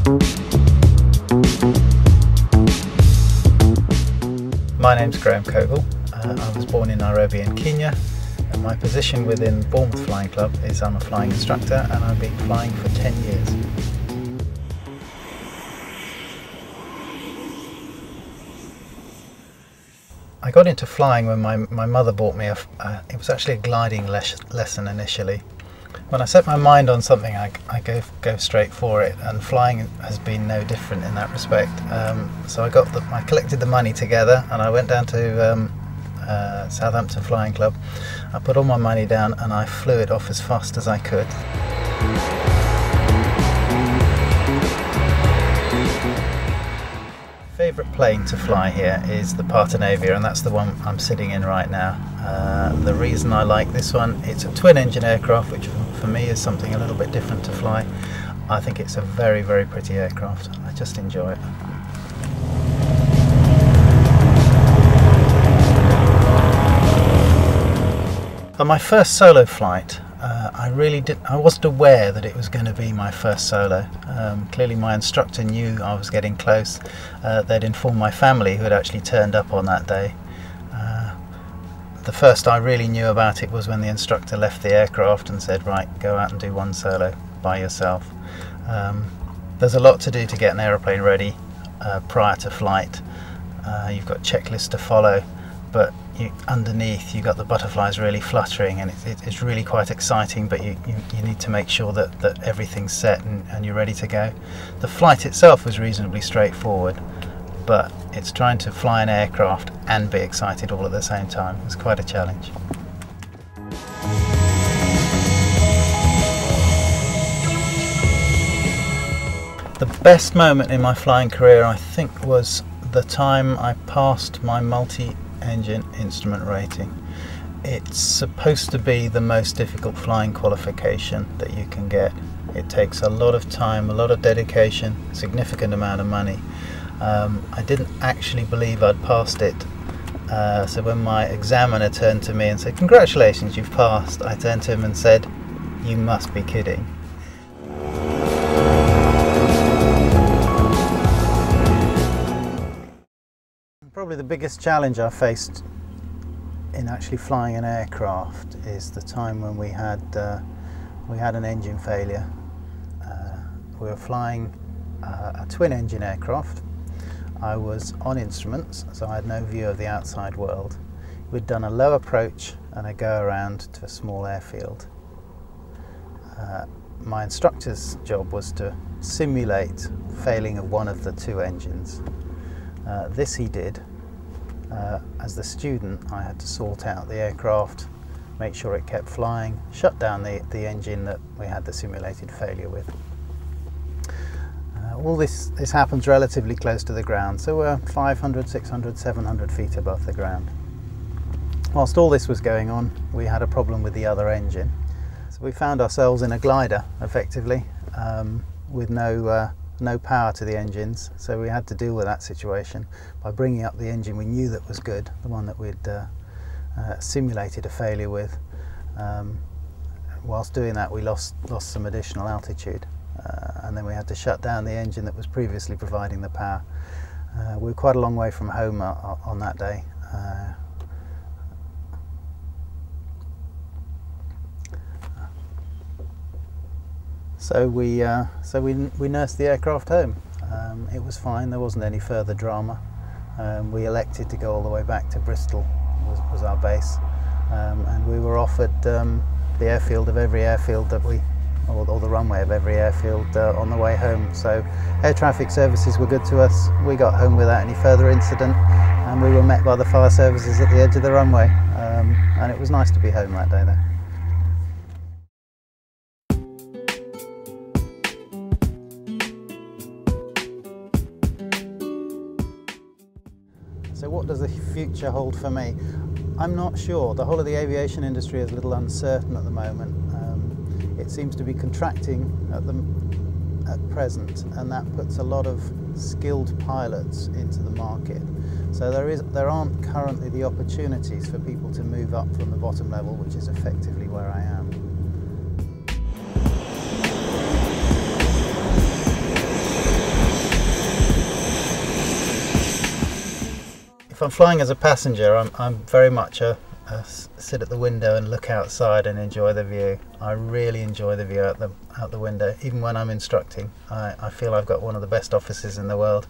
My name's Graham Cogle. I was born in Nairobi in Kenya, and my position within Bournemouth Flying Club is I'm a flying instructor, and I've been flying for 10 years. I got into flying when my mother bought me it was actually a gliding lesson initially. When I set my mind on something, I go straight for it, and flying has been no different in that respect. So I collected the money together, and I went down to Southampton Flying Club. I put all my money down, and I flew it off as fast as I could. Favourite plane to fly here is the Partenavia, and that's the one I'm sitting in right now. The reason I like this one, it's a twin engine aircraft, which for me is something a little bit different to fly. I think it's a very, very pretty aircraft. I just enjoy it. On my first solo flight, I wasn't aware that it was going to be my first solo. Clearly my instructor knew I was getting close. They'd informed my family, who had actually turned up on that day. The first I really knew about it was when the instructor left the aircraft and said, right, go out and do one solo by yourself. There's a lot to do to get an aeroplane ready prior to flight. You've got checklists to follow, but underneath you've got the butterflies really fluttering, and it's really quite exciting, but you need to make sure that everything's set and you're ready to go. The flight itself was reasonably straightforward, but it's trying to fly an aircraft and be excited all at the same time. It's quite a challenge. The best moment in my flying career, I think, was the time I passed my multi-engine instrument rating. It's supposed to be the most difficult flying qualification that you can get. It takes a lot of time, a lot of dedication, a significant amount of money. I didn't actually believe I'd passed it, so when my examiner turned to me and said, "Congratulations, you've passed," I turned to him and said, "You must be kidding." Probably the biggest challenge I faced in actually flying an aircraft is the time when we had an engine failure. We were flying a twin engine aircraft. I was on instruments, so I had no view of the outside world. We'd done a low approach and a go around to a small airfield. My instructor's job was to simulate failing of one of the two engines. This he did. As the student, I had to sort out the aircraft, make sure it kept flying, shut down the engine that we had the simulated failure with. All this happens relatively close to the ground, so we're 500, 600, 700 feet above the ground. Whilst all this was going on, we had a problem with the other engine. So we found ourselves in a glider, effectively, with no power to the engines, so we had to deal with that situation by bringing up the engine we knew that was good, the one that we'd simulated a failure with. Whilst doing that, we lost some additional altitude, and then we had to shut down the engine that was previously providing the power. We were quite a long way from home on that day. So we nursed the aircraft home. It was fine, there wasn't any further drama. We elected to go all the way back to Bristol, was our base, and we were offered the airfield of every airfield that or the runway of every airfield on the way home. So air traffic services were good to us. We got home without any further incident, and we were met by the fire services at the edge of the runway, and it was nice to be home that day there. So what does the future hold for me? I'm not sure. The whole of the aviation industry is a little uncertain at the moment. It seems to be contracting at present, and that puts a lot of skilled pilots into the market. So there aren't currently the opportunities for people to move up from the bottom level, which is effectively where I am. I'm flying as a passenger, I'm very much a sit at the window and look outside and enjoy the view. I really enjoy the view out the window. Even when I'm instructing, I feel I've got one of the best offices in the world.